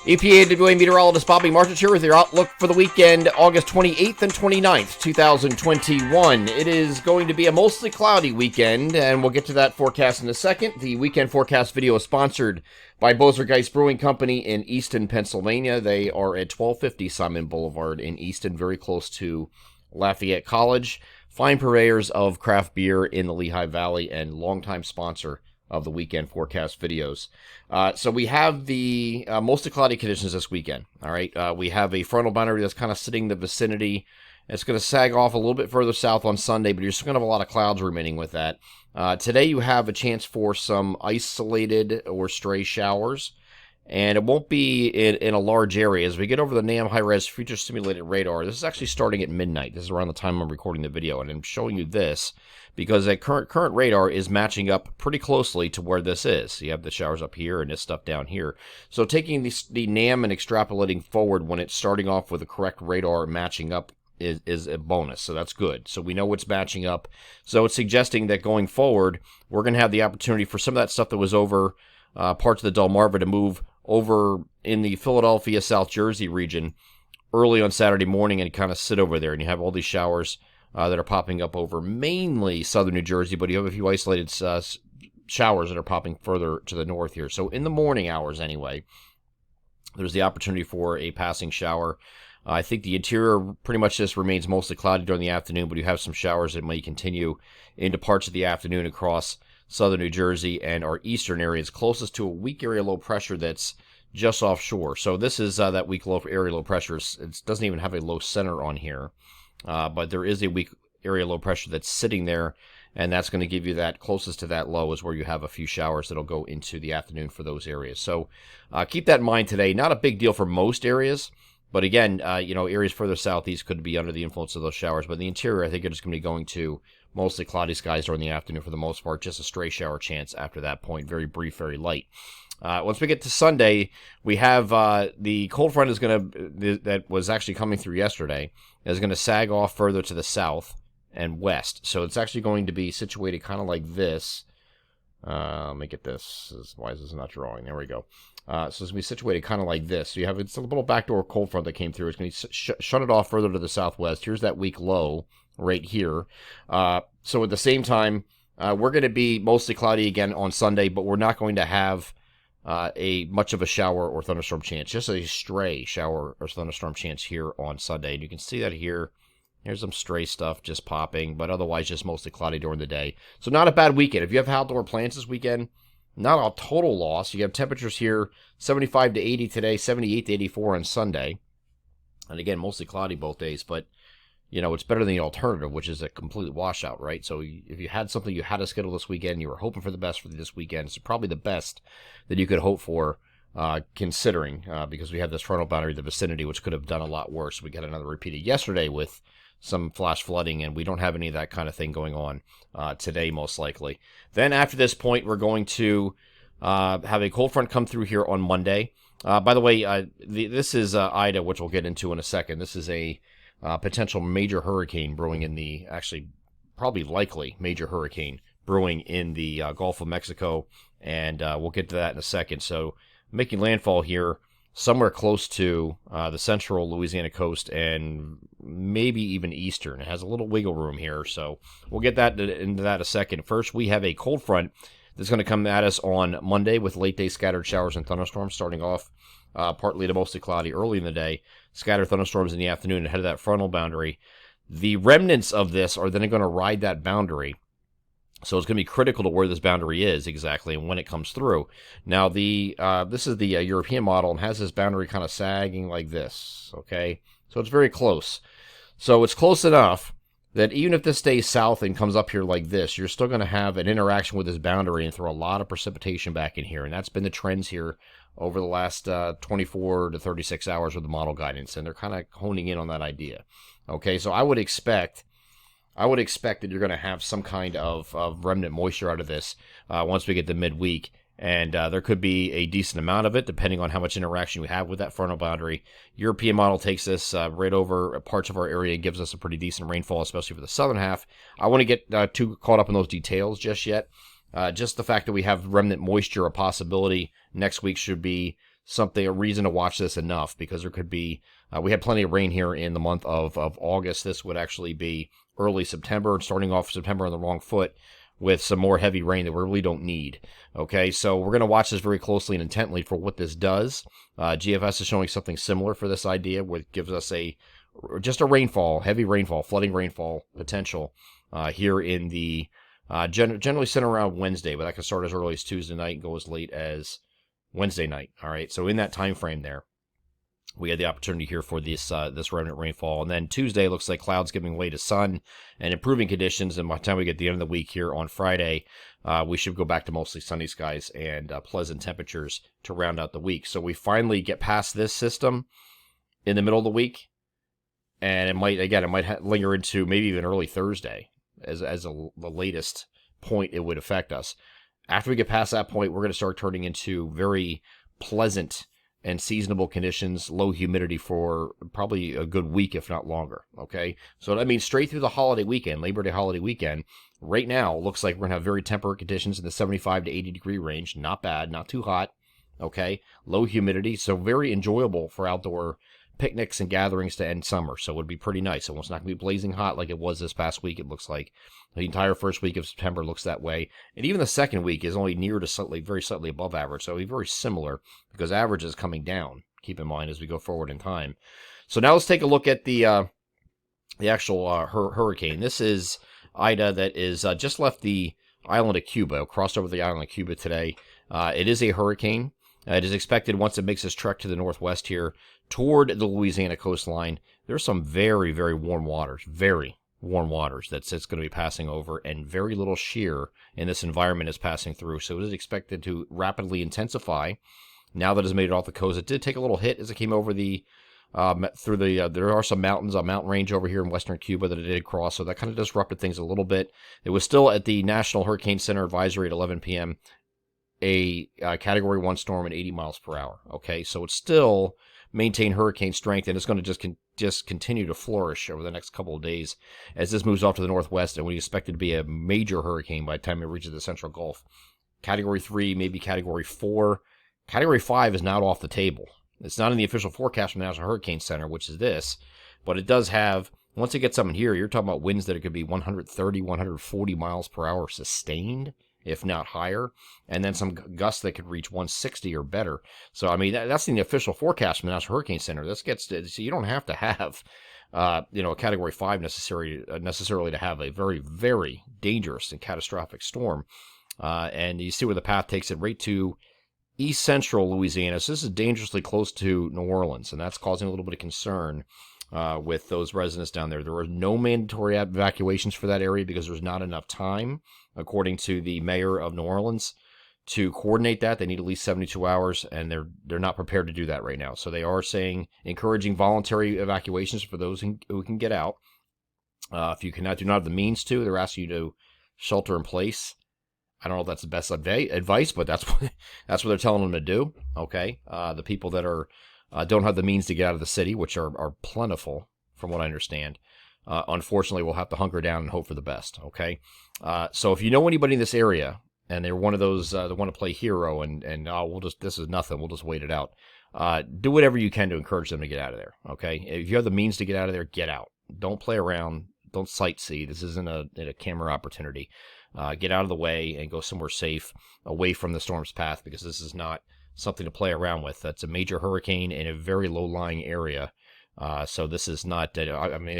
EPAWA meteorologist Bobby Martins here with your outlook for the weekend, August 28th and 29th, 2021. It is going to be a mostly cloudy weekend, and we'll get to that forecast in a second. The weekend forecast video is sponsored by Bozer-Geist Brewing Company in Easton, Pennsylvania. They are at 1250 Simon Boulevard in Easton, very close to Lafayette College. Fine purveyors of craft beer in the Lehigh Valley and longtime sponsor of the weekend forecast videos. So we have the mostly cloudy conditions this weekend. All right, we have a frontal boundary that's kind of sitting in the vicinity. It's going to sag off a little bit further south on Sunday, but you're still going to have a lot of clouds remaining with that. Today you have a chance for some isolated or stray showers, and it won't be in a large area. As we get over the NAM high-res future simulated radar, this is actually starting at midnight. This is around the time I'm recording the video, and I'm showing you this because that current radar is matching up pretty closely to where this is. You have the showers up here and this stuff down here. So taking the NAM and extrapolating forward when it's starting off with the correct radar matching up is a bonus, so that's good. So we know it's matching up. So it's suggesting that going forward, we're going to have the opportunity for some of that stuff that was over parts of the Delmarva to move over in the Philadelphia, South Jersey region early on Saturday morning and kind of sit over there. And you have all these showers that are popping up over mainly southern New Jersey, but you have a few isolated showers that are popping further to the north here. So in the morning hours anyway, there's the opportunity for a passing shower. I think the interior pretty much just remains mostly cloudy during the afternoon, but you have some showers that may continue into parts of the afternoon across southern New Jersey and our eastern areas closest to a weak area low pressure that's just offshore. So this is that weak area low pressure. It doesn't even have a low center on here, but there is a weak area low pressure that's sitting there, and that's going to give you that closest to that low is where you have a few showers that'll go into the afternoon for those areas. So keep that in mind today. Not a big deal for most areas, but again, areas further southeast could be under the influence of those showers. But the interior, I think you're just going to be going to mostly cloudy skies during the afternoon for the most part. Just a stray shower chance after that point. Very brief, very light. Once we get to Sunday, we have the cold front that was actually coming through yesterday is going to sag off further to the south and west. So it's actually going to be situated kind of like this. Let me get this. Why is this not drawing? There we go. So it's going to be situated kind of like this. So you have it's a little backdoor cold front that came through. It's going to shut it off further to the southwest. Here's that weak low right here. So at the same time, we're going to be mostly cloudy again on Sunday, but we're not going to have a much of a shower or thunderstorm chance. Just a stray shower or thunderstorm chance here on Sunday. And you can see that here. Here's some stray stuff just popping, but otherwise just mostly cloudy during the day. So not a bad weekend. If you have outdoor plans this weekend, not a total loss. You have temperatures here 75 to 80 today, 78 to 84 on Sunday. And again, mostly cloudy both days, but it's better than the alternative, which is a complete washout, right? So if you had something you had to schedule this weekend, you were hoping for the best for this weekend, it's probably the best that you could hope for, considering, because we have this frontal boundary in the vicinity, which could have done a lot worse. We got another repeated yesterday with some flash flooding, and we don't have any of that kind of thing going on today, most likely. Then after this point, we're going to have a cold front come through here on Monday. By the way, this is Ida, which we'll get into in a second. This is a potential major hurricane brewing in the, actually, probably likely major hurricane brewing in the Gulf of Mexico, and we'll get to that in a second. So making landfall here somewhere close to the central Louisiana coast and maybe even eastern. It has a little wiggle room here, so we'll get into that in a second. First, we have a cold front that's going to come at us on Monday with late-day scattered showers and thunderstorms, starting off partly to mostly cloudy early in the day, scattered thunderstorms in the afternoon ahead of that frontal boundary. The remnants of this are then going to ride that boundary. So it's going to be critical to where this boundary is exactly and when it comes through. Now, this is the European model and has this boundary kind of sagging like this, okay? So it's very close. So it's close enough that even if this stays south and comes up here like this, you're still going to have an interaction with this boundary and throw a lot of precipitation back in here. And that's been the trends here over the last 24 to 36 hours with the model guidance, and they're kind of honing in on that idea. Okay, so I would expect that you're going to have some kind of remnant moisture out of this once we get to midweek, and there could be a decent amount of it depending on how much interaction we have with that frontal boundary. European model takes this right over parts of our area and gives us a pretty decent rainfall, especially for the southern half. I want to get too caught up in those details just yet. Just the fact that we have remnant moisture, a possibility next week, should be a reason to watch this enough, because there could be, we had plenty of rain here in the month of August. This would actually be early September, starting off September on the wrong foot with some more heavy rain that we really don't need. Okay, so we're going to watch this very closely and intently for what this does. GFS is showing something similar for this idea, which gives us just a rainfall, heavy rainfall, flooding rainfall potential here in the generally centered around Wednesday, but that can start as early as Tuesday night and go as late as Wednesday night. All right, so in that time frame there, we had the opportunity here for this remnant rainfall. And then Tuesday looks like clouds giving way to sun and improving conditions. And by the time we get to the end of the week here on Friday, we should go back to mostly sunny skies and pleasant temperatures to round out the week. So we finally get past this system in the middle of the week, and it might linger into maybe even early Thursday as the latest point it would affect us. After we get past that point, we're going to start turning into very pleasant and seasonable conditions, low humidity for probably a good week, if not longer, okay? So that means straight through the holiday weekend, Labor Day holiday weekend, right now, looks like we're going to have very temperate conditions in the 75 to 80 degree range. Not bad, not too hot, okay? Low humidity, so very enjoyable for outdoor picnics and gatherings to end summer. So it would be pretty nice. So it's not going to be blazing hot like it was this past week. It looks like the entire first week of September looks that way. And even the second week is only near to very slightly above average. So it'll be very similar because average is coming down, keep in mind, as we go forward in time. So now let's take a look at the actual hurricane. This is Ida that is just left the island of Cuba, crossed over the island of Cuba today. It is a hurricane. It is expected once it makes its trek to the northwest here toward the Louisiana coastline. There's some very, very warm waters that it's going to be passing over, and very little shear in this environment is passing through. So it is expected to rapidly intensify now that it's made it off the coast. It did take a little hit as it came over there are some mountains, a mountain range over here in western Cuba that it did cross, so that kind of disrupted things a little bit. It was still at the National Hurricane Center advisory at 11 p.m., a Category 1 storm at 80 miles per hour. Okay, so it's still maintain hurricane strength, and it's going to just continue to flourish over the next couple of days as this moves off to the northwest, and we expect it to be a major hurricane by the time it reaches the Central Gulf. Category 3, maybe Category 4. Category 5 is not off the table. It's not in the official forecast from the National Hurricane Center, which is this, but it does have, once it gets up in here, you're talking about winds that it could be 130, 140 miles per hour sustained, if not higher, and then some gusts that could reach 160 or better. So, I mean, that's in the official forecast from the National Hurricane Center. This gets to, so you don't have to have, a Category 5 necessarily to have a very, very dangerous and catastrophic storm. And you see where the path takes it right to east central Louisiana. So this is dangerously close to New Orleans, and that's causing a little bit of concern with those residents down there. There were no mandatory evacuations for that area because there's not enough time, according to the mayor of New Orleans, to coordinate that. They need at least 72 hours, and they're not prepared to do that right now. So they are encouraging voluntary evacuations for those who can get out. If you do not have the means to, they're asking you to shelter in place. I don't know if that's the best advice, but that's what they're telling them to do. Okay, the people that don't have the means to get out of the city, which are plentiful, from what I understand, unfortunately, will have to hunker down and hope for the best. Okay, so if you know anybody in this area and they're one of those that want to play hero and this is nothing, we'll just wait it out. Do whatever you can to encourage them to get out of there. Okay, if you have the means to get out of there, get out. Don't play around. Don't sightsee. This isn't a camera opportunity. Get out of the way and go somewhere safe, away from the storm's path, because this is not something to play around with. That's a major hurricane in a very low-lying area. So this is not, they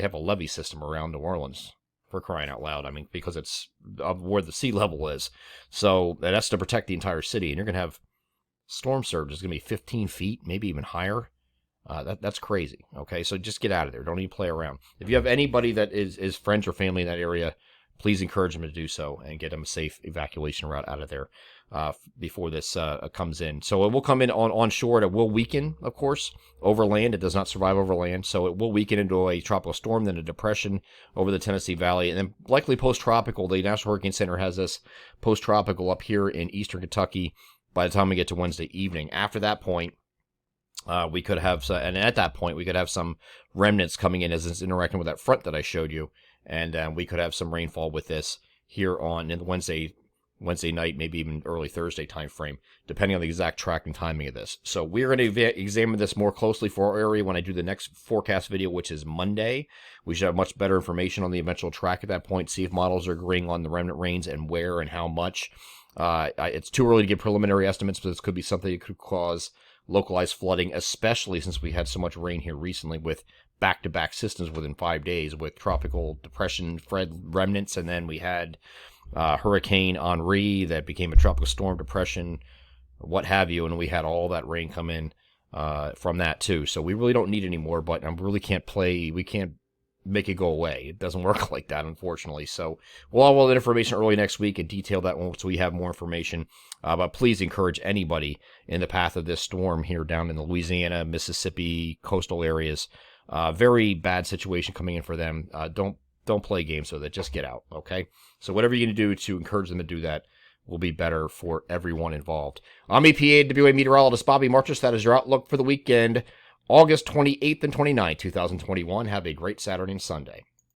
have a levee system around New Orleans, for crying out loud. I mean, because it's where the sea level is. So that's to protect the entire city. And you're going to have storm surge is going to be 15 feet, maybe even higher. That's crazy. Okay, so just get out of there. Don't even play around. If you have anybody that is friends or family in that area, please encourage them to do so and get them a safe evacuation route out of there before this comes in. So it will come in on shore. It will weaken, of course, over land. It does not survive over land, so it will weaken into a tropical storm, then a depression over the Tennessee Valley, and then likely post-tropical. The National Hurricane Center has this post-tropical up here in eastern Kentucky by the time we get to Wednesday evening. After that point, we could have, and at that point, we could have some remnants coming in as it's interacting with that front that I showed you, and we could have some rainfall with this here on Wednesday Wednesday night, maybe even early Thursday timeframe, depending on the exact track and timing of this. So we're going to examine this more closely for our area when I do the next forecast video, which is Monday. We should have much better information on the eventual track at that point, see if models are agreeing on the remnant rains and where and how much. It's too early to give preliminary estimates, but this could be something that could cause localized flooding, especially since we had so much rain here recently with back-to-back systems within 5 days with tropical depression Fred remnants, and then we had Hurricane Henri that became a tropical storm depression, what have you, and we had all that rain come in from that too. So we really don't need any more, but I really we can't make it go away. It doesn't work like that, unfortunately. So we'll have all that information early next week and detail that once we have more information. But please encourage anybody in the path of this storm here down in the Louisiana, Mississippi, coastal areas. Very bad situation coming in for them. Don't play games with it. Just get out, okay? So whatever you're going to do to encourage them to do that will be better for everyone involved. I'm EPAWA meteorologist Bobby Marchus. That is your outlook for the weekend, August 28th and 29th, 2021. Have a great Saturday and Sunday.